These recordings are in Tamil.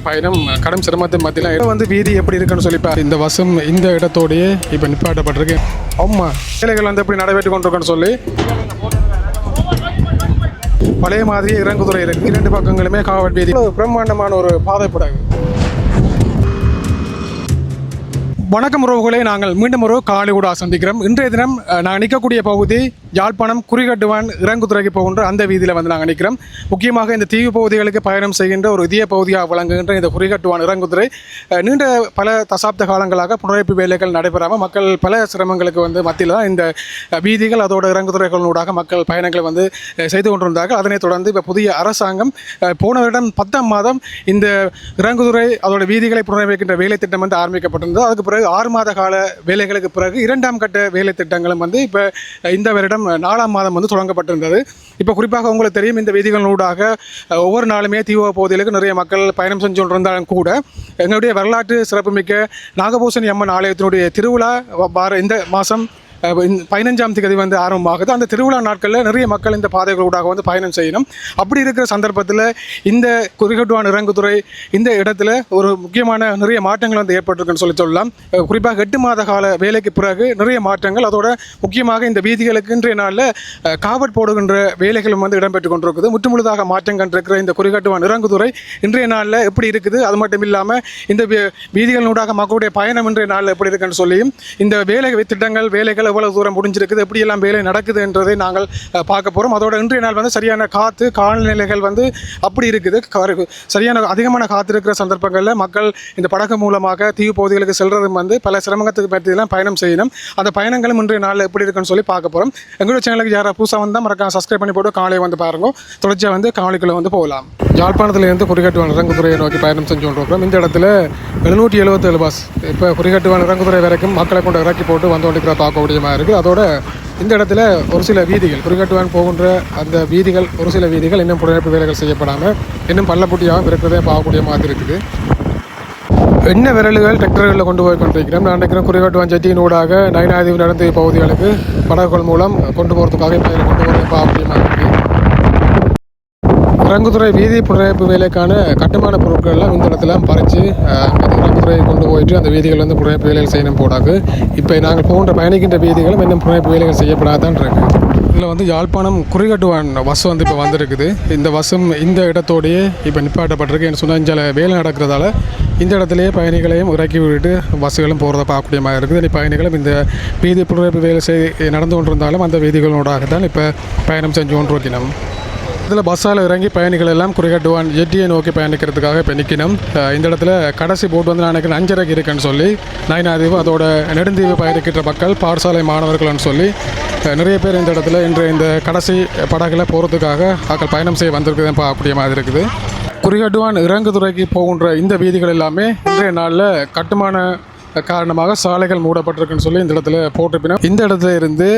பயணம் கடும் சிரமத்தின் மத்தியில் இடம் வந்து வீதி எப்படி இருக்குன்னு சொல்லி இந்த வசம் இந்த இடத்தோடையே இப்போ நிப்பாட்டப்பட்டிருக்கு. ஆமா வேலைகள் வந்து எப்படி நடைபெற்று கொண்டிருக்குன்னு சொல்லி பழைய மாதிரி இறங்குதுறை இருக்கு. 2 பக்கங்களுமே காவல் வீதி பிரம்மாண்டமான ஒரு பாதைப்படாது. வணக்கம் உறவுகளை, நாங்கள் மீண்டும் ஒரு காலை கூட சந்திக்கிறோம். இன்றைய தினம் நாங்கள் நிற்கக்கூடிய பகுதி யாழ்ப்பாணம் குறிகட்டுவான் இறங்குதுறைக்கு போகின்ற அந்த வீதியில் வந்து நாங்கள் நிற்கிறோம். முக்கியமாக இந்த தீவு பகுதிகளுக்கு பயணம் செய்கின்ற ஒரு இதய பகுதியாக விளங்குகின்ற இந்த குறிகட்டுவான் இறங்குதுறை நீண்ட பல தசாப்த காலங்களாக புனரமைப்பு வேலைகள் நடைபெறாமல் மக்கள் பல சிரமங்களுக்கு வந்து மத்தியில் தான் இந்த வீதிகள் அதோட இறங்குதுறைகளூடாக மக்கள் பயணங்களை வந்து செய்து கொண்டிருந்தார்கள். அதனைத் தொடர்ந்து இப்போ புதிய அரசாங்கம் போன வருடம் 10ஆம் மாதம் இந்த இறங்குதுறை அதோட வீதிகளை புனரமைக்கின்ற வேலை திட்டம் வந்து ஆரம்பிக்கப்பட்டிருந்தது. அதுக்கு பிறகு 6 மாத கால வேலைகளுக்கு பிறகு 2ஆம் கட்ட வேலை திட்டங்களும் வந்து இப்போ இந்த வருடம் 4ஆம் மாதம் வந்து தொடங்கப்பட்டிருந்தது. இப்போ குறிப்பாக உங்களுக்கு தெரியும், இந்த வீதிகளூடாக ஒவ்வொரு நாளுமே தீவிர பகுதிகளுக்கு நிறைய மக்கள் பயணம் செஞ்சு கொண்டிருந்தாலும் கூட எங்களுடைய வரலாற்று சிறப்புமிக்க நாகபூசணி அம்மன் ஆலயத்தினுடைய திருவிழா இந்த மாதம் 15ஆம் தேதி வந்து ஆரம்பமாகுது. அந்த திருவிழா நாட்களில் நிறைய மக்கள் இந்த பாதைகளூடாக வந்து பயணம் செய்யணும். அப்படி இருக்கிற சந்தர்ப்பத்தில் இந்த குறிகட்டுவான் இறங்குதுறை இந்த இடத்துல ஒரு முக்கியமான நிறைய மாற்றங்கள் வந்து ஏற்பட்டிருக்குன்னு சொல்லலாம். குறிப்பாக 8 மாத கால வேலைக்கு பிறகு நிறைய மாற்றங்கள், அதோட முக்கியமாக இந்த வீதிகளுக்கு இன்றைய நாளில் காவட் போடுகின்ற வேலைகளும் வந்து இடம்பெற்று கொண்டிருக்குது. முற்றுமுழுதாக மாற்றம் கண்டிருக்கிற இந்த குறிகட்டுவான் இறங்குதுறை இன்றைய நாளில் எப்படி இருக்குது, அது மட்டும் இல்லாமல் இந்த வீதிகளூடாக மக்களுடைய பயணம் இன்றைய நாளில் எப்படி இருக்குன்னு சொல்லியும் இந்த வேலை திட்டங்கள் வேலைகள் எவ்வளவு தூரம் முடிஞ்சிருக்குது, எப்படி எல்லாம் வேலை நடக்குது என்றதை நாங்கள் பார்க்க போகிறோம். அதோட இன்றைய நாள் வந்து சரியான காற்று காலநிலைகள் வந்து அப்படி இருக்குது. சரியான அதிகமான காற்று இருக்கிற சந்தர்ப்பங்களில் மக்கள் இந்த படகு மூலமாக தீவு பகுதிகளுக்கு செல்றதும் வந்து பல சிரமத்துக்கு பற்றியெல்லாம் பயணம் செய்யணும். அந்த பயணங்களும் இன்றைய நாளில் எப்படி இருக்குன்னு சொல்லி பார்க்க போகிறோம். எங்களுடைய சேனலுக்கு யாராவது புதுசாக வந்தால் மறக்காம சப்ஸ்கிரைப் பண்ணி போட்டு காலையை வந்து பாருங்க. தொடர்ச்சியாக வந்து காலைக்குள்ளே வந்து போகலாம். யாழ்ப்பாணத்திலேருந்து குறிகட்டுவான் இறங்குதுறையை நோக்கி பயணம் செஞ்சு கொண்டிருக்கிறோம். இந்த இடத்துல 777 பஸ் இப்போ குறிகட்டுவான் இறங்குதுறை வரைக்கும் மக்களை கொண்டு இறக்கி போட்டு வந்து கொண்டிருக்கிற பார்க்கக்கூடிய இருக்குது. அதோட இந்த இடத்துல ஒரு சில வீதிகள் குறிகட்டுவான் போகின்ற அந்த வீதிகள் ஒரு சில வீதிகள் இன்னும் புனரமைப்பு வேலைகள் செய்யப்படாமல் இன்னும் பள்ளப்பட்டியாகவும் இருக்கிறதே பார்க்கக்கூடிய மாதிரி இருக்குது. என்ன விரல்கள் டிராக்டர்களில் கொண்டு போய் கொண்டிருக்கிறோம். நான் நினைக்கிறேன் குறிகட்டுவான் ஜெட்டியினூடாக நயனாதீவு நடந்த பகுதிகளுக்கு படகுகள் மூலம் கொண்டு போகிறதுக்காக இப்போ கொண்டு போகிறத பார்க்கக்கூடிய மாதிரி இருக்குது. இறங்குதுறை வீதி புனரமைப்பு வேலைக்கான கட்டுமான பொருட்கள் எல்லாம் இந்த இடத்துல பறித்து இறங்குதுறையை கொண்டு போயிட்டு அந்த வீதிகள் வந்து புனரமைப்பு வேலைகள் செய்யணும் போடாது. இப்போ நாங்கள் போன்ற பயணிக்கின்ற வீதிகளும் இன்னும் புனரமைப்பு வேலைகள் செய்யப்படாதான் இருக்கு. இதில் வந்து யாழ்ப்பாணம் குறிகட்டுவான் பஸ் வந்து இப்போ வந்திருக்குது. இந்த பஸ்ஸும் இந்த இடத்தோடையே இப்போ நிப்பாட்டப்பட்டிருக்கு. என்ன சொன்னால் இங்கே வேலை நடக்கிறதால இந்த இடத்துலையே பயணிகளையும் இறக்கி விட்டுட்டு பஸ்ஸுகளும் போகிறத பார்க்கக்கூடிய மாதிரி இருக்குது. இனி பயணிகளும் இந்த வீதி புனரமைப்பு வேலை நடந்து கொண்டிருந்தாலும் அந்த வீதிகளோடாக தான் இப்போ பயணம் செஞ்சு கொண்டிருக்கணும். இதில் பஸ்ஸால் இறங்கி பயணிகள் எல்லாம் குறிகட்டுவான் ஜெட்டியை நோக்கி பயணிக்கிறதுக்காக இப்போ நிற்கணும். இந்த இடத்துல கடைசி போட்டு வந்து நான் நினைக்கிறேன் 5:30 இருக்குன்னு சொல்லி நயனாதீவு அதோட நெடுந்தீவு பயணிக்கின்ற மக்கள் பாடசாலை மாணவர்கள்னு சொல்லி நிறைய பேர் இந்த இடத்துல இன்று இந்த கடைசி படகுல போகிறதுக்காக ஆக்கள் பயணம் செய்ய வந்திருக்குதுன்னு பார்க்கக்கூடிய மாதிரி இருக்குது. குறிகட்டுவான் இறங்குதுறைக்கு போகின்ற இந்த வீதிகள் எல்லாமே இன்றைய நாளில் கட்டுமான காரணமாக சாலைகள் மூடப்பட்டிருக்குன்னு சொல்லி இந்த இடத்துல போட்டிருப்பினோம். இந்த இடத்துல இருந்து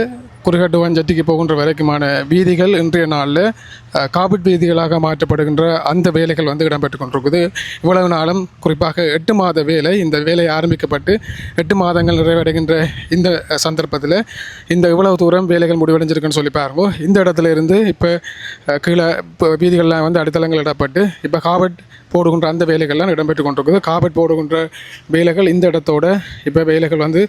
குறிகட்டுவான் ஜெட்டிக்கு போகின்ற வரைக்குமான வீதிகள் இன்றைய நாளில் காபிட் வீதிகளாக மாற்றப்படுகின்ற அந்த வேலைகள் வந்து இடம்பெற்று கொண்டிருக்குது. இவ்வளவு நாளும் குறிப்பாக 8 மாத வேலை, இந்த வேலை ஆரம்பிக்கப்பட்டு 8 மாதங்கள் நிறைவடைகின்ற இந்த சந்தர்ப்பத்தில் இந்த இவ்வளவு தூரம் வேலைகள் முடிவடைஞ்சிருக்குன்னு சொல்லி பாருங்க. இந்த இடத்துல இருந்து இப்போ கீழே வீதிகள்லாம் வந்து அடித்தளங்கள் இடப்பட்டு இப்போ காபட் போடுகின்ற அந்த வேலைகள்லாம் இடம்பெற்று கொண்டிருக்குது. காபட் போடுகின்ற வேலைகள் இந்த இடத்தோட இப்போ வேலைகள் வந்து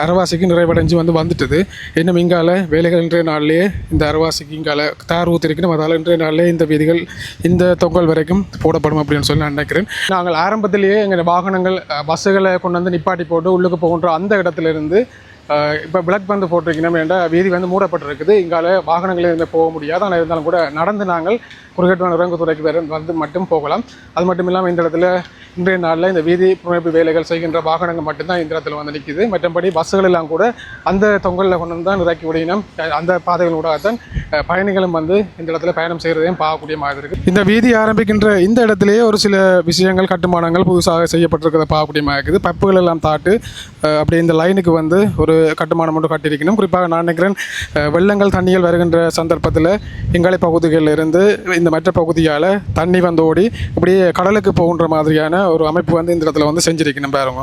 அரவாசிக்கு நிறைவடைஞ்சு வந்துட்டுது. இன்னும் இங்கால வேலைகள் இன்றைய நாளிலேயே இந்த அரவாசிக்கு இங்கால தார் ஊற்றிருக்கணும். அதால் இன்றைய நாளிலே இந்த வீதிகள் இந்த தொங்கல் வரைக்கும் போடப்படும் அப்படின்னு சொல்லி நான் நினைக்கிறேன். நாங்கள் ஆரம்பத்திலேயே எங்கள் வாகனங்கள் பஸ்ஸுகளை கொண்டு வந்து நிப்பாட்டி போட்டு உள்ளுக்கு போகின்ற அந்த இடத்துல இருந்து இப்போ பிளக் வந்து போட்டிருக்கணும் என்ற வீதி வந்து மூடப்பட்டிருக்குது. இங்கால வாகனங்களே இருந்து போக முடியாது. ஆனால் இருந்தாலும் கூட நடந்து நாங்கள் குறிகட்டுவான் இறங்குதுறைக்கு வந்து மட்டும் போகலாம். அது மட்டும் இல்லாமல் இந்த இடத்துல இன்றைய நாளில் இந்த வீதி புனரமைப்பு வேலைகள் செய்கின்ற வாகனங்கள் மட்டும்தான் இந்த இடத்துல வந்து நிற்கிது. மற்றபடி பஸ்ஸுகள் எல்லாம் கூட அந்த தொங்கலில் கொண்டு வந்து தான் இறக்கி விடணும். அந்த பாதைகளோட தான் பயணிகளும் வந்து இந்த இடத்துல பயணம் செய்கிறதையும் பார்க்கக்கூடிய மாதிரி இருக்குது. இந்த வீதி ஆரம்பிக்கின்ற இந்த இடத்துலேயே ஒரு சில விஷயங்கள் கட்டுமானங்கள் புதுசாக செய்யப்பட்டிருக்கிறத பார்க்கக்கூடிய மாதிரி இருக்குது. பப்புகள் எல்லாம் தாட்டு அப்படி இந்த லைனுக்கு வந்து ஒரு கட்டுமானம் மட்டும் கட்டியிருக்கணும். குறிப்பாக நான் நினைக்கிறேன் வெள்ளங்கள் தண்ணிகள் வருகின்ற சந்தர்ப்பத்தில் எங்களை பகுதிகளில் இருந்து இந்த மற்ற பகுதியால் தண்ணி வந்து ஓடி இப்படியே கடலுக்கு போகின்ற மாதிரியான ஒரு அமைப்பு வந்து இந்த இடத்துல வந்து செஞ்சிருக்கணும் பாருங்க.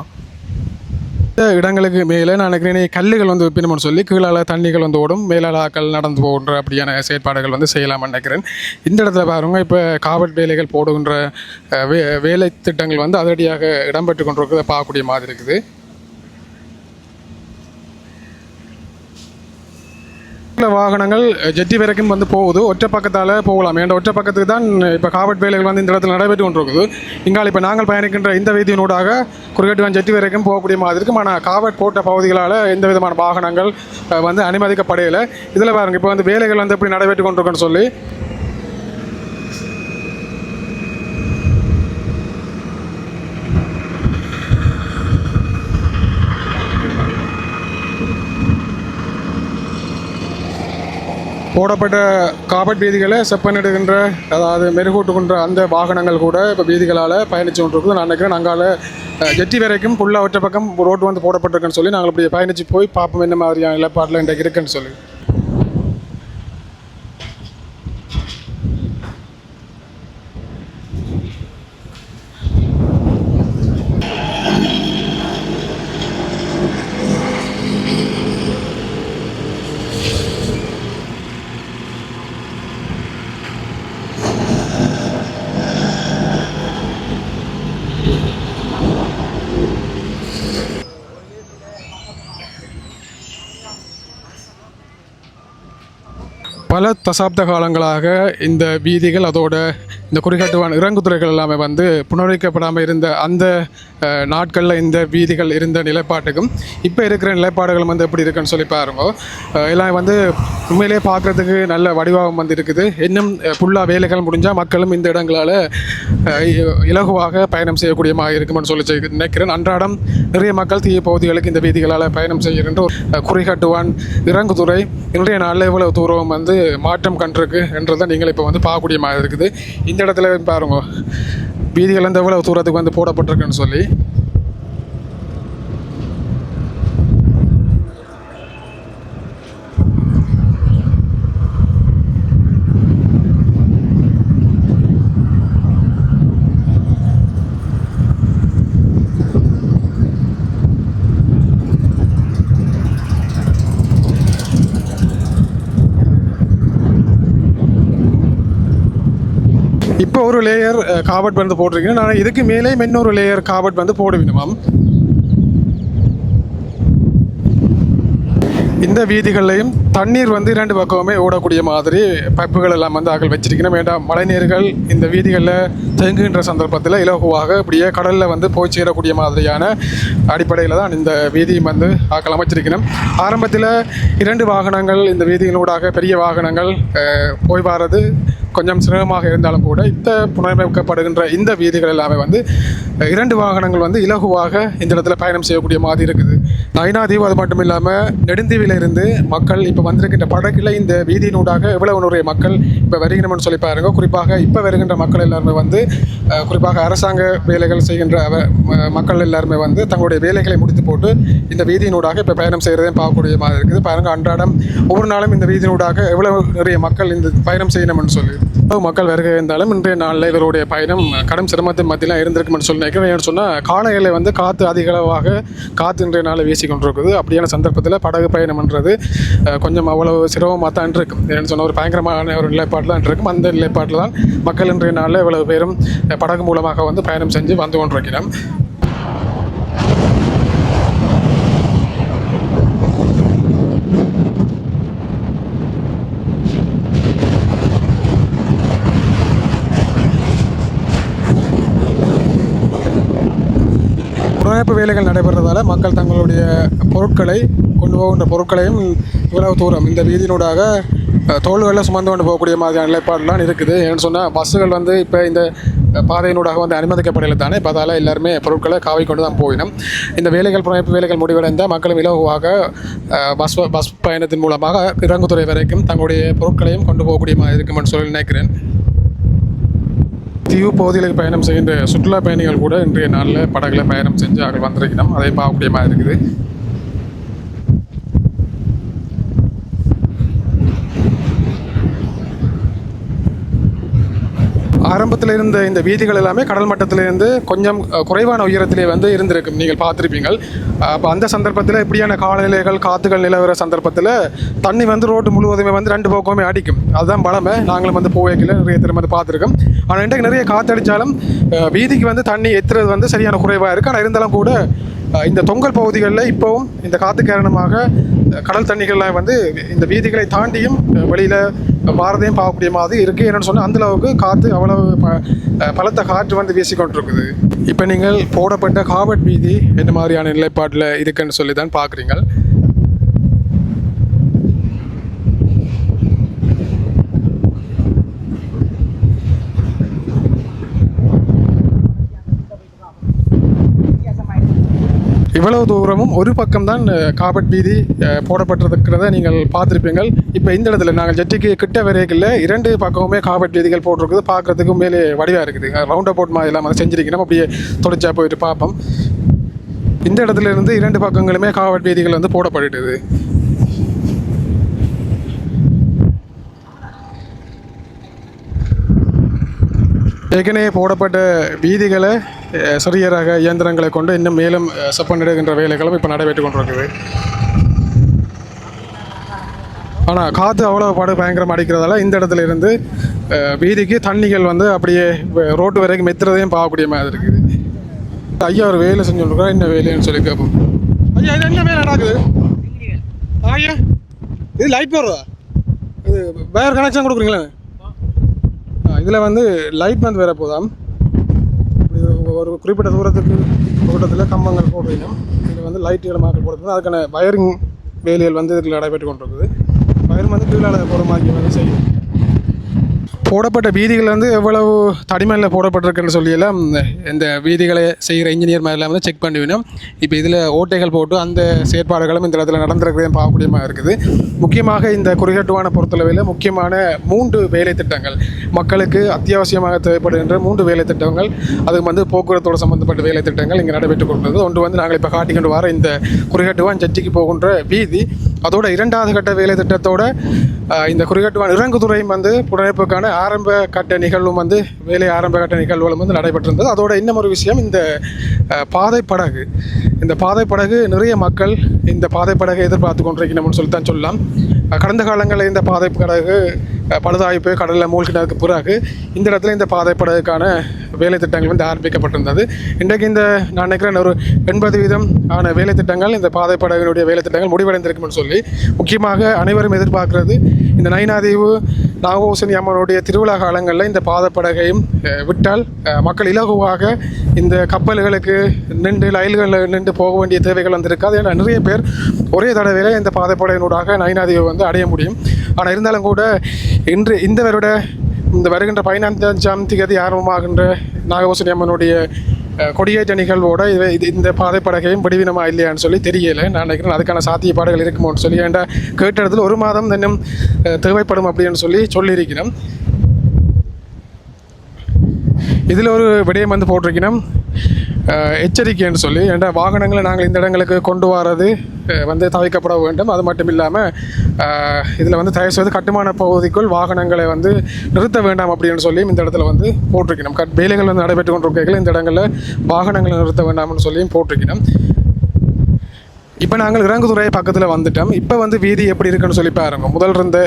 இந்த இடங்களுக்கு மேலே நான் நினைக்கிறேன் கல்லுகள் வந்து வைப்பினோம்னு சொல்லி கீழால் தண்ணிகள் வந்து ஓடும் மேலால் ஆக்கள் நடந்து போகின்ற அப்படியான செயற்பாடுகள் வந்து செய்யலாம்னு நினைக்கிறேன். இந்த இடத்துல பாருங்க இப்போ காவல் வேலைகள் போடுகின்ற வேலை திட்டங்கள் வந்து அதிரடியாக இடம்பெற்று கொண்டிருக்கிறத பார்க்கக்கூடிய மாதிரி இருக்குது. வாகனங்கள் ஜெட்டி வரைக்கும் வந்து போகுது, ஒற்றை பக்கத்தால் போகலாம். ஏன்னா ஒற்றை பக்கத்துக்கு தான் இப்போ காவல் வேலைகள் வந்து இந்த இடத்துல நடைபெற்று கொண்டிருக்குது. இங்கால இப்போ நாங்கள் பயணிக்கின்ற இந்த வீதியினூடாக குறுக்கட்டுவான் ஜெட்டி வரைக்கும் போகக்கூடிய மாதிரி இருக்கும். ஆனால் காவல் போட்ட பகுதிகளால் எந்த விதமான வாகனங்கள் வந்து அனுமதிக்கப்படையில. இதில் பாருங்கள் இப்போ வந்து வேலைகள் வந்து எப்படி நடைபெற்று கொண்டிருக்குன்னு சொல்லி போடப்பட்ட காபட் வீதிகளை செப்பனிடுகின்ற அதாவது மெருகூட்டுகின்ற அந்த வாகனங்கள் கூட இப்போ வீதிகளால் பயணித்து கொண்டிருக்குது. நான் நினைக்கிறேன் அங்கால ஜெட்டி வரைக்கும் ஃபுல்லாக ஒற்றை பக்கம் ரோடு வந்து போடப்பட்டிருக்குன்னு சொல்லி நாங்கள் இப்படி பயணித்து போய் பார்ப்போம் என்ன மாதிரியான நிலப்பாட்டில் இன்றைக்கு இருக்குன்னு சொல்லி. பல தசாப்த காலங்களாக இந்த வீதிகள் அதோட இந்த குறிகாட்டுவான் இறங்குதுறைகள் எல்லாமே வந்து புனரமைக்கப்படாமல் இருந்த அந்த நாட்களில் இந்த வீதிகள் இருந்த நிலைப்பாட்டுக்கும் இப்போ இருக்கிற நிலைப்பாடுகள் வந்து எப்படி இருக்குன்னு சொல்லி பாருங்க. எல்லாம் வந்து உண்மையிலே பார்க்குறதுக்கு நல்ல வடிவாகம் வந்து இருக்குது. இன்னும் ஃபுல்லாக வேலைகள் முடிஞ்சால் மக்களும் இந்த இடங்களால் இலகுவாக பயணம் செய்யக்கூடிய மாதிரி இருக்குமென்னு சொல்லி நினைக்கிறேன். அன்றாடம் நிறைய மக்கள் தீய பகுதிகளுக்கு இந்த வீதிகளால் பயணம் செய்கின்ற குறிகாட்டுவான் இறங்குதுறை இன்றைய நாளில் இவ்வளவு தூரம் வந்து மாற்றம் கண்டிருக்கு என்றதை நீங்கள் இப்போ வந்து பார்க்கக்கூடிய மாதிரி இருக்குது. இந்த இடத்துல பாருங்க வீதிகள் வந்து எவ்வளவு தூரத்துக்கு வந்து போடப்பட்டிருக்குன்னு சொல்லி. இப்போ ஒரு லேயர் காபட் வந்து போட்டிருக்கேன். நான் இதுக்கு மேலே இன்னொரு லேயர் காபட் வந்து போட வேணுமாம். இந்த வீதிகள்லையும் தண்ணீர் வந்து இரண்டு பக்கமுமே ஓடக்கூடிய மாதிரி பைப்புகள் எல்லாம் வந்து அகல் வச்சிருக்கணும். வேண்டாம் மழை நீர்கள் இந்த வீதிகளில் தேங்குகின்ற சந்தர்ப்பத்தில் இலகுவாக இப்படியே கடலில் வந்து போய் சேரக்கூடிய மாதிரியான அடிப்படையில் தான் இந்த வீதியும் வந்து ஆக்கள் அமைச்சிருக்கணும். ஆரம்பத்தில் 2 வாகனங்கள் இந்த வீதிகளூடாக பெரிய வாகனங்கள் போய் வாரது கொஞ்சம் சிரமமாக இருந்தாலும் கூட புனரமைக்கப்படுகின்ற இந்த வீதிகள் எல்லாமே வந்து 2 வாகனங்கள் வந்து இலகுவாக இந்த இடத்துல பயணம் செய்யக்கூடிய மாதிரி இருக்குது. நயினாதீவு அது மட்டும் இல்லாமல் நெடுந்தீவில் இருந்து மக்கள் இப்போ வந்திருக்கின்ற படகில் இந்த வீதியினூடாக எவ்வளவு நிறைய மக்கள் இப்போ வருகிறோம்னு சொல்லி பாருங்க. குறிப்பாக இப்போ வருகின்ற மக்கள் எல்லாருமே வந்து குறிப்பாக அரசாங்க வேலைகள் செய்கின்ற மக்கள் எல்லாருமே வந்து தங்களுடைய வேலைகளை முடித்து போட்டு இந்த வீதியினூடாக இப்போ பயணம் செய்கிறதையும் பார்க்கக்கூடிய மாதிரி இருக்குது. பாருங்கள் அன்றாடம் ஒவ்வொரு நாளும் இந்த வீதியினூடாக எவ்வளவு நிறைய மக்கள் இந்த பயணம் செய்யணும்னு சொல்லி மக்கள் வருகை இருந்தாலும் இன்றைய நாளில் இவருடைய பயணம் கடும் சிரமத்தின் மத்தியில் இருந்திருக்குமென்னு சொல்லி நினைக்கிறேன். ஏன்னு சொன்னால் காலையில் வந்து காற்று அதிகளவாக காற்று இன்றைய நாளில் வீசி கொண்டிருக்குது. அப்படியான சந்தர்ப்பத்தில் படகு பயணம்ன்றது கொஞ்சம் அவ்வளவு சிரமமாக தான் இருக்கும். ஏன்னு சொன்னால் ஒரு பயங்கரமான ஒரு நிலைப்பாட்டில் தான் இருக்கும். அந்த நிலைப்பாட்டில் தான் மக்கள் இன்றைய நாளில் இவ்வளவு பேரும் படகு மூலமாக வந்து பயணம் செஞ்சு வந்து கொண்டிருக்கிறோம். புனரமைப்பு வேலைகள் நடைபெறதால மக்கள் தங்களுடைய பொருட்களை கொண்டு போகின்ற பொருட்களையும் இவ்வளவு தூரம் இந்த வீதியினூடாக தோள்களில் சுமந்து கொண்டு போகக்கூடிய மாதிரியான நிலைப்பாடுலாம் இருக்குது. ஏன்னு சொன்னால் பஸ்ஸுகள் வந்து இப்போ இந்த பாதையினூடாக வந்து அனுமதிக்கப்படலை தானே. இப்போ அதால் எல்லாருமே பொருட்களை காவி கொண்டு தான் போயிடும். இந்த வேலைகள் புனரமைப்பு வேலைகள் முடிவடைந்தால் மக்களும் இலகுவாக பஸ் பயணத்தின் மூலமாக இறங்குதுறை வரைக்கும் தங்களுடைய பொருட்களையும் கொண்டு போகக்கூடிய மாதிரி இருக்குமென்னு சொல்லி நினைக்கிறேன். தீவு பகுதிகளுக்கு பயணம் செய்கின்ற சுற்றுலா பயணிகள் கூட இன்றைய நாளில் படகுல பயணம் செஞ்சு அவர்கள் வந்திருக்கணும். அதை பார்க்கக்கூடிய மாதிரி இருக்குது. ஆரம்பத்தில் இருந்த இந்த வீதிகள் எல்லாமே கடல் மட்டத்திலிருந்து கொஞ்சம் குறைவான உயரத்திலே வந்து இருந்திருக்கும், நீங்கள் பார்த்துருப்பீங்கள். அப்போ அந்த சந்தர்ப்பத்தில் இப்படியான காலநிலைகள் காற்றுகள் நிலவர சந்தர்ப்பத்தில் தண்ணி வந்து ரோட்டு முழுவதுமே வந்து ரெண்டு பக்கமே அடிக்கும். அதுதான் பலமை. நாங்களும் வந்து போவைக்கில் நிறைய திறமை வந்து பார்த்துருக்கோம். ஆனால் இன்றைக்கு நிறைய காற்று அடித்தாலும் வீதிக்கு வந்து தண்ணி எத்துறது வந்து சரியான குறைவாக இருக்குது. ஆனால் இருந்தாலும் கூட இந்த தொங்கல் பகுதிகளில் இப்போவும் இந்த காற்று காரணமாக கடல் தண்ணிகள்லாம் வந்து இந்த வீதிகளை தாண்டியும் வெளியில் பாரதையும் பார்க்கக்கூடிய மாதிரி இருக்குது. என்னென்னு சொன்னால் அந்தளவுக்கு காற்று அவ்வளவு பலத்த காற்று வந்து வீசிக்கொண்டிருக்குது. இப்போ நீங்கள் போடப்பட்ட காவட் வீதி என்ன மாதிரியான நிலைப்பாட்டில் இருக்குன்னு சொல்லி தான் பார்க்குறீங்க. இவ்வளவு தூரமும் ஒரு பக்கம்தான் காபட் வீதி போடப்பட்டிருக்கிறத நீங்கள் பார்த்துருப்பீங்கள். இப்போ இந்த இடத்துல நாங்கள் ஜெட்டிக்கு கிட்ட வரையில் இரண்டு பக்கமுமே காபட் வீதிகள் போட்டிருக்குது. பார்க்குறதுக்கு மேலே வடிவாக இருக்குது. ரவுண்ட் அபவுட் மாதிரி எல்லாம் அதை செஞ்சிருக்கணும். அப்படியே தொடர்ச்சியாக போயிட்டு பார்ப்போம். இந்த இடத்துல இருந்து இரண்டு பக்கங்களுமே காபட் வீதிகள் வந்து போடப்பட்டுது. ஏற்கனவே போடப்பட்ட வீதிகளை சிறிய ரக இயந்திரங்களை கொண்டு இன்னும் மேலும் செப்பனிடுகின்ற வேலைகளும் இப்போ நடைபெற்று கொண்டிருக்குது. ஆனால் காற்று அவ்வளோ பயங்கரமாக அடிக்கிறதால இந்த இடத்துல இருந்து வீதிக்கு தண்ணிகள் வந்து அப்படியே ரோட்டு வரைக்கும் மெத்துறதையும் பார்க்கக்கூடிய மாதிரி இருக்குது. ஐயா ஒரு வேலை செஞ்சுருக்கா, என்ன வேலைன்னு சொல்லி கேட்போம். ஐயா இது என்ன வேலை நடக்குது? ஐயா இது லைட் போடுறதா? இது வயர் கனெக்ஷன் கொடுக்குறீங்களா? இதில் வந்து லைட் வந்து வேற போதாம். ஒரு குறிப்பிட்ட தூரத்தில் கம்பங்கள் போடுறீங்க. இதில் வந்து லைட்டுகளை மாற்றி போடுறது அதுக்கான வயரிங் வேலைகள் வந்து இதில் நடைபெற்று கொண்டிருக்குது. வயர் வந்து கீழே போகிற மாதிரி வந்து செய்யும். போடப்பட்ட வீதிகள் வந்து எவ்வளவு தடிமனில் போடப்பட்டிருக்குன்னு சொல்லியெல்லாம் இந்த வீதிகளை செய்கிற இன்ஜினியர் மாதிரிலாம் வந்து செக் பண்ணிவினோம். இப்போ இதில் ஓட்டைகள் போட்டு அந்த செயற்பாடுகளும் இந்த இடத்துல நடந்திருக்கிறதையும் பார்க்கக்கூடியமாக இருக்குது. முக்கியமாக இந்த குறிகட்டுவான பொறுத்தளவில் முக்கியமான 3 வேலை திட்டங்கள், மக்களுக்கு அத்தியாவசியமாக தேவைப்படுகின்ற 3 வேலை திட்டங்கள், அதுக்கு வந்து போக்குவரத்தோடு சம்பந்தப்பட்ட வேலை திட்டங்கள் இங்கே நடைபெற்று கொண்டது. ஒன்று வந்து நாங்கள் இப்போ காட்டிக்கொண்டு வர இந்த குறிகட்டுவான் ஜெட்டிக்கு போகின்ற வீதி, அதோட 2வது கட்ட வேலை திட்டத்தோட இந்த குறிகட்டுவான் இறங்குதுறையும் வந்து புனரமைப்புக்கான ஆரம்ப கட்ட நிகழ்வும் வந்து ஆரம்ப கட்ட நிகழ்வுகளும் வந்து நடைபெற்றிருந்தது. அதோட இன்னும் ஒரு விஷயம், இந்த பாதைப்படகு. இந்த பாதைப்படகு நிறைய மக்கள் இந்த பாதைப்படகை எதிர்பார்த்து கொண்டிருக்கணும்னு சொல்லித்தான் சொல்லலாம். கடந்த காலங்களில் இந்த பாதைப்படகு பழுதாகி போய் கடலில் மூழ்கினதுக்கு பிறகு இந்த இடத்துல இந்த பாதைப்படகுக்கான வேலை திட்டங்கள் வந்து ஆரம்பிக்கப்பட்டிருந்தது. இன்றைக்கு நான் நினைக்கிறேன் ஒரு 80% ஆன வேலை திட்டங்கள், இந்த பாதைப்படகினுடைய வேலை திட்டங்கள் முடிவடைந்திருக்கும்னு சொல்லி முக்கியமாக அனைவரும் எதிர்பார்க்கிறது இந்த நயினாதீவு நாகபூசணி அம்மனுடைய திருவிழா காலங்களில் இந்த பாதைப்படகையும் விட்டால் மக்கள் இலகுவாக இந்த கப்பல்களுக்கு நின்று ரயில்களில் நின்று போக வேண்டிய தேவைகள் வந்து இருக்காது. ஏன்னா நிறைய பேர் ஒரே தடவையில் இந்த பாதைப்படையினூடாக நயினாதீவை வந்து அடைய முடியும். ஆனால் இருந்தாலும் கூட இந்த வருகின்ற 15ஆம் தேதி ஆரம்பமாகின்ற நாகபூசணி அம்மனுடைய கொடியேற்ற நிகழ்வோடு இந்த பாதைப்படகையும் விடுவினமா இல்லையான்னு சொல்லி தெரியலை. நான் நினைக்கிறேன் அதுக்கான சாத்தியப்பாடுகள் இருக்குமோன்னு சொல்லி, ஏன்டா கேட்ட இடத்துல 1 மாதம் இன்னும் தேவைப்படும் அப்படின்னு சொல்லியிருக்கிறோம். இதில் ஒரு விடயம் வந்து போட்டிருக்கணும், எச்சரிக்கைன்னு சொல்லி. ஏன்டா வாகனங்களை நாங்கள் இந்த இடங்களுக்கு கொண்டு வரது வந்து தவிர்க்கப்பட வேண்டும். அது மட்டும் இல்லாமல் இதில் வந்து தயவு செய்து கட்டுமான பகுதிக்குள் வாகனங்களை வந்து நிறுத்த வேண்டாம் அப்படின்னு சொல்லி இந்த இடத்துல வந்து போட்டிருக்கணும். வேலைகள் வந்து நடைபெற்று கொண்டிருக்கைகள் இந்த இடங்களில் வாகனங்களை நிறுத்த வேண்டாம்னு சொல்லியும் போட்டிருக்கணும். இப்போ நாங்கள் இறங்குதுறை பக்கத்தில் வந்துட்டோம். இப்போ வந்து வீதி எப்படி இருக்குன்னு சொல்லி பாருங்க. முதல் இருந்த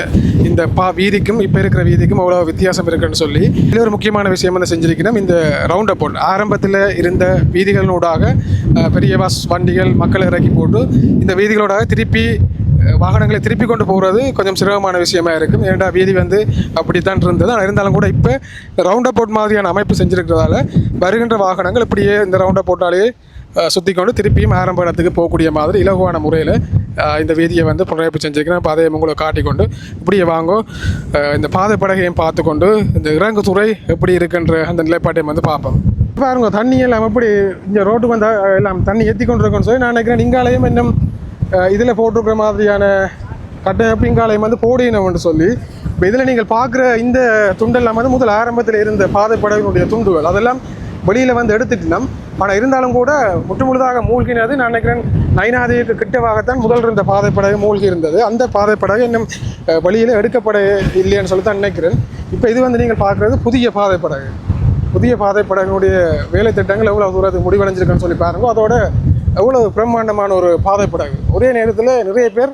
இந்த வீதிக்கும் இப்போ இருக்கிற வீதிக்கும் அவ்வளோ வித்தியாசம் இருக்குன்னு சொல்லி இது ஒரு முக்கியமான விஷயம் வந்து செஞ்சிருக்கணும். இந்த ரவுண்ட் அபவுட் ஆரம்பத்தில் இருந்த வீதிகளோடாக பெரிய பஸ் வண்டிகள் மக்களை இறக்கி போட்டு இந்த வீதிகளோடாக வாகனங்களை திருப்பி கொண்டு போகிறது கொஞ்சம் சிரமமான விஷயமா இருக்கும். ஏன்டா வீதி வந்து அப்படித்தான் இருந்தது. ஆனால் இருந்தாலும் கூட இப்போ ரவுண்ட் அபவுட் மாதிரியான அமைப்பு செஞ்சுருக்கிறதால வருகின்ற வாகனங்கள் இப்படியே இந்த ரவுண்ட் அபவுட்டாலேயே சுற்றி கொண்டு திருப்பியும் ஆரம்ப இடத்துக்கு போகக்கூடிய மாதிரி இலகுவான முறையில் இந்த வீதியை வந்து புனரமைப்பு செஞ்சுருக்கிறேன். பாதையை உங்களை காட்டிக்கொண்டு இப்படியே வாங்கோ இந்த பாதைப்படகையும் பார்த்து கொண்டு இந்த இறங்குதுறை எப்படி இருக்குன்ற அந்த நிலைப்பாட்டையும் வந்து பார்ப்போம். பாருங்க தண்ணி எல்லாம் எப்படி இந்த ரோட்டுக்கு வந்து எல்லாம் தண்ணி ஏற்றி கொண்டு இருக்குன்னு சொல்லி நான் நினைக்கிறேன். இங்காலையும் இன்னும் இதில் போட்டிருக்கிற மாதிரியான கட்டமைப்பு இங்காலையும் வந்து போடினோம்னு சொல்லி இப்போ இதில் நீங்கள் பார்க்குற இந்த துண்டெல்லாம் வந்து முதல் ஆரம்பத்தில் இருந்த பாதைப்படகினுடைய துண்டுகள் அதெல்லாம் வெளியில் வந்து எடுத்துட்டோம். ஆனால் இருந்தாலும் கூட முற்றுமுழுதாக மூழ்கினது நான் நினைக்கிறேன் நயினாதீவுக்கு கிட்டவாகத்தான் முதல் இருந்த பாதைப்படகு மூழ்கி இருந்தது. அந்த பாதைப்படகு இன்னும் வெளியில் எடுக்கப்பட இல்லைன்னு சொல்லி தான் நினைக்கிறேன். இப்போ இது வந்து நீங்கள் பார்க்குறது புதிய பாதை படகு. புதிய பாதை படகுடைய வேலை திட்டங்கள் எவ்வளோ தூரத்துக்கு முடிவடைஞ்சிருக்குன்னு சொல்லி பாருங்க. அதோட எவ்வளோ பிரம்மாண்டமான ஒரு பாதை படகு. ஒரே நேரத்தில் நிறைய பேர்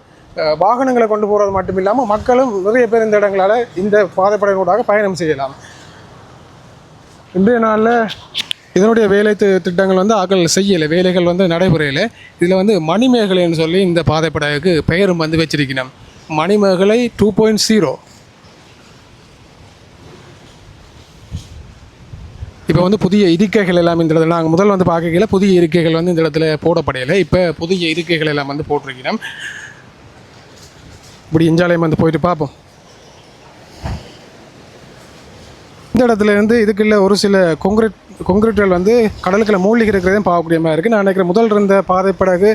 வாகனங்களை கொண்டு போகிறது மட்டும் இல்லாமல் மக்களும் நிறைய பேர் இந்த இடங்களால் இந்த பாதை படகுக்கூடாக பயணம் செய்யலாம். இன்றைய நாளில் இதனுடைய வேலை திட்டங்கள் வந்து ஆக்கள் செய்யலை, வேலைகள் வந்து நடைமுறையில். இதில் வந்து மணிமேகலைன்னு சொல்லி இந்த பாதை படகுக்கு பெயரும் வந்து வச்சிருக்கணும். மணிமேகலை 2.0. இப்போ வந்து புதிய இருக்கைகள் எல்லாம் இந்த இடத்துல நாங்கள் முதல் வந்து பார்க்கல, புதிய இருக்கைகள் வந்து இந்த இடத்துல போடப்படையில. இப்போ புதிய இருக்கைகள் எல்லாம் வந்து போட்டிருக்கணும். இப்படி இஞ்சாலயம் வந்து போயிட்டு பார்ப்போம். இந்த இடத்துல இருந்து இதுக்குள்ள ஒரு சில கொங்கிரீட்கள் வந்து கடலுக்குள்ள மூழ்கி இருக்கிறதையும் பார்க்கக்கூடிய மாதிரி இருக்குது. நான் நினைக்கிறேன் முதல் இருந்த பாதைப்படகு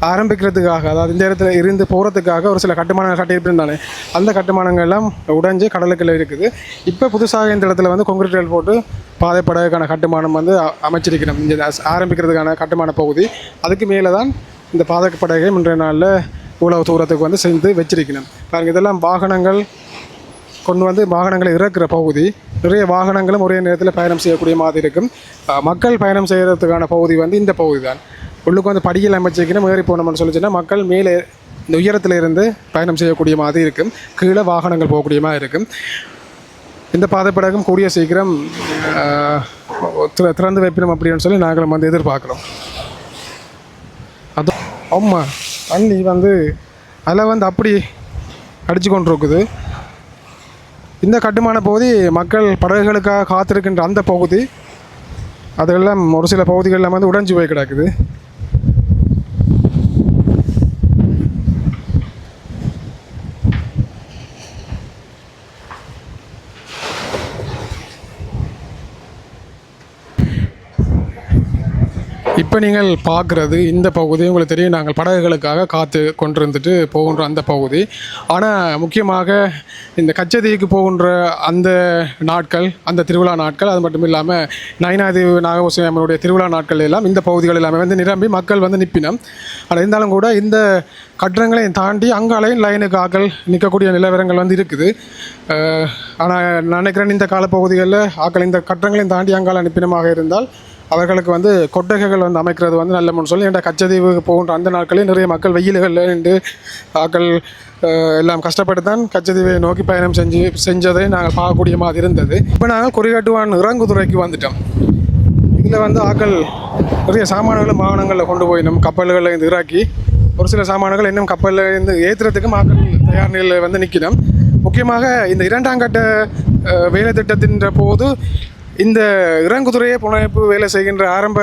ஆரம்பிக்கிறதுக்காக, அதாவது இந்த இடத்துல இருந்து போகிறதுக்காக ஒரு சில கட்டுமானங்கள் கட்டியிருந்தானே, அந்த கட்டுமானங்கள் எல்லாம் உடைஞ்சு கடலுக்குள்ள இருக்குது. இப்போ புதுசாக இந்த இடத்துல வந்து கொங்கிரீட்கள் போட்டு பாதைப்படகுக்கான கட்டுமானம் வந்து அமைச்சிருக்கணும். இந்த ஆரம்பிக்கிறதுக்கான கட்டுமான பகுதி அதுக்கு மேலே தான் இந்த பாதைப்படகை இன்றைய நாளில் இவ்வளவு தூரத்துக்கு வந்து செஞ்சு வச்சிருக்கணும். பாருங்கள், இதெல்லாம் வாகனங்கள் கொண்டு வந்து வாகனங்களை இறக்குற பகுதி. நிறைய வாகனங்களும் ஒரே நேரத்தில் பயணம் செய்யக்கூடிய மாதிரி இருக்கும். மக்கள் பயணம் செய்கிறதுக்கான பகுதி வந்து இந்த பகுதி தான். உள்ளுக்கு வந்து படியில் அமைச்சிக்கணும். ஏறி போனோம்னு சொல்லிச்சுன்னா மக்கள் மேலே இந்த உயரத்தில் இருந்து பயணம் செய்யக்கூடிய மாதிரி இருக்கும். கீழே வாகனங்கள் போகக்கூடிய மாதிரி இருக்கும். இந்த பாதைப்படகும் கூடிய சீக்கிரம் திறந்து வைப்பினோம் அப்படின்னு சொல்லி நாங்களும் வந்து எதிர்பார்க்குறோம். அது ஆமாம், தண்ணி வந்து அதில் வந்து அப்படி அடித்து கொண்டு இருக்குது. இந்த கட்டுமான பகுதி மக்கள் படகுகளுக்காக காத்திருக்கின்ற அந்த பகுதி, அதெல்லாம் ஒரு சில பகுதிகளெல்லாம் வந்து உடைஞ்சு போய் கிடக்குது. இப்போ நீங்கள் பார்க்குறது இந்த பகுதி உங்களுக்கு தெரியும், நாங்கள் படகுகளுக்காக காத்து கொண்டிருந்துட்டு போகின்ற அந்த பகுதி. ஆனால் முக்கியமாக இந்த கச்சதீவுக்கு போகின்ற அந்த நாட்கள், அந்த திருவிழா நாட்கள், அது மட்டும் இல்லாமல் நயினாதீவு நாகபூசணி அம்மனுடைய திருவிழா நாட்கள் எல்லாம் இந்த பகுதிகள் எல்லாமே வந்து நிரம்பி மக்கள் வந்து நிற்பினோம். ஆனால் இருந்தாலும் கூட இந்த கட்டடங்களையும் தாண்டி அங்காலையும் லைனுக்கு ஆக்கள் நிற்கக்கூடிய நிலவரங்கள் வந்து இருக்குது. ஆனால் நினைக்கிறேன் இந்த காலப்பகுதிகளில் ஆக்கள் இந்த கட்டடங்களையும் தாண்டி அங்கால நிற்பினமாக இருந்தால் அவர்களுக்கு வந்து கொட்டகைகள் வந்து அமைக்கிறது வந்து நல்ல சொல்லி. ஏன்னா கச்சதீவுக்கு போகின்ற அந்த நாட்களில் நிறைய மக்கள் வெயில்களில் நின்று ஆக்கள் எல்லாம் கஷ்டப்பட்டு தான் கச்சதீவை நோக்கி பயணம் செஞ்சதை நாங்கள் பார்க்கக்கூடிய மாதிரி இருந்தது. இப்போ நாங்கள் குறிகாட்டுவான் இறங்குதுறைக்கு வந்துட்டோம். இதில் வந்து ஆக்கள் நிறைய சாமான்களும் வாகனங்களில் கொண்டு போயிடும். கப்பல்களில் இருந்து இறக்கி ஒரு சில சாமான்கள் இன்னும் கப்பலில் இருந்து ஏற்றுறதுக்கு ஆக்கள் தயார் நிலையில் வந்து நிற்கணும். முக்கியமாக இந்த 2ஆம் கட்ட வேலை திட்டத்தின் போது இந்த இறங்குதுறையை புனரமைப்பு வேலை செய்கின்ற ஆரம்ப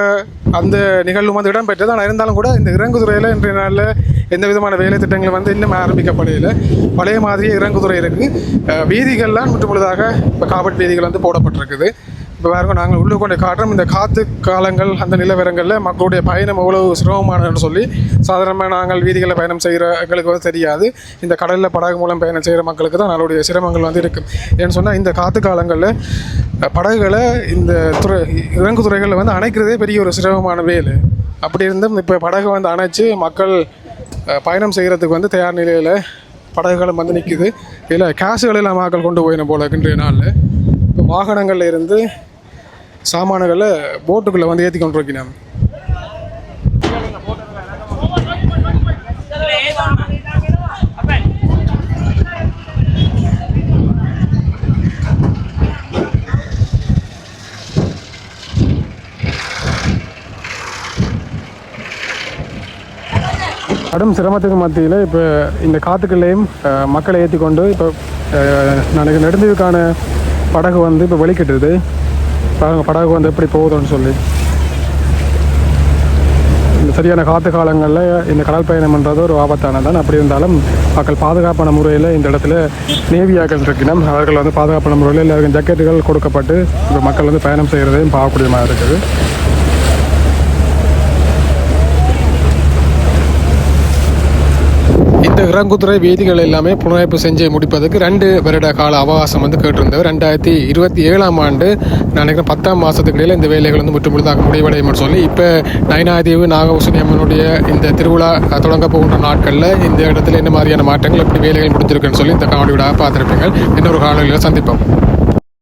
அந்த நிகழ்வு வந்து இடம்பெற்றது. ஆனால் இருந்தாலும் கூட இந்த இறங்குதுறையில் இன்றைய நாளில் எந்த விதமான வேலை திட்டங்கள் வந்து இன்னும் ஆரம்பிக்கப்படையில் பழைய மாதிரியே இறங்குதுறை இருக்குது. வீதிகள்லாம் முற்றுமுழுதாக இப்போ காவட் வீதிகள் வந்து போடப்பட்டிருக்குது. இப்போ பாருங்க, நாங்கள் உள்ளே கொண்டு காட்டுறோம். இந்த காற்று காலங்கள் அந்த நிலவரங்களில் மக்களுடைய பயணம் எவ்வளவு சிரமமானதுன்னு சொல்லி சாதாரணமாக நாங்கள் வீதிகளில் பயணம் செய்கிற எங்களுக்கு வந்து தெரியாது. இந்த கடலில் படகு மூலம் பயணம் செய்கிற மக்களுக்கு தான் அதனுடைய சிரமங்கள் வந்து இருக்கும். ஏன்னு சொன்னால் இந்த காற்று காலங்களில் படகுகளை இந்த இறங்குதுறைகளில் வந்து அணைக்கிறதே பெரிய ஒரு சிரமமான வேலை. அப்படி இருந்தும் இப்போ படகு வந்து அணைச்சி மக்கள் பயணம் செய்கிறதுக்கு வந்து தயார் நிலையில் படகுகளும் வந்து நிற்குது. இதில் கேஸுகள் எல்லாம் மக்கள் கொண்டு போயிடும் போல இன்றைய நாளில். இப்போ வாகனங்களில் இருந்து சாமான்களை போட்டுக்குள்ளே வந்து ஏற்றி கொண்டு இருக்கணும். கடும் சிரமத்துக்கு மத்தியில் இப்போ இந்த காற்றுக்குள்ளேயும் மக்களை ஏற்றி கொண்டு இப்போ எனக்கு நெடுந்தீவுக்கான படகு வந்து இப்போ வெளிக்கிட்டுது. படகு வந்து எப்படி போகுதுன்னு சொல்லி இந்த சரியான காற்று காலங்களில் இந்த கடல் பயணம்ன்றது ஒரு ஆபத்தானதான். அப்படி இருந்தாலும் மக்கள் பாதுகாப்பான முறையில் இந்த இடத்துல நேவியாக்கள் இருக்கணும். அவர்கள் வந்து பாதுகாப்பான முறையில் எல்லாருக்கும் ஜக்கெட்டுகள் கொடுக்கப்பட்டு இப்போ மக்கள் வந்து பயணம் செய்கிறதையும் பார்க்கக்கூடிய மாதிரி இருக்குது. இந்த இறங்குதுறை வீதிகள் எல்லாமே புனரமைப்பு செஞ்சு முடிப்பதற்கு 2 வருட கால அவகாசம் வந்து கேட்டிருந்தவர். 2027ஆம் ஆண்டு நினைக்கிறேன் 10ஆம் மாதத்துக்கு இடையில் இந்த வேலைகள் வந்து முற்றுமுழுதாக முடிவடையும் சொல்லி இப்போ நயினாதீவு நாகபூசணி அம்மனுடைய இந்த திருவிழா தொடங்க போகின்ற நாட்களில் இந்த இடத்துல என்ன மாதிரியான மாற்றங்கள் எப்படி வேலைகள் முடிஞ்சிருக்குன்னு சொல்லி இந்த காணொலியோட பார்த்துருப்பீங்க. இன்னொரு காணொலியில் சந்திப்போம்.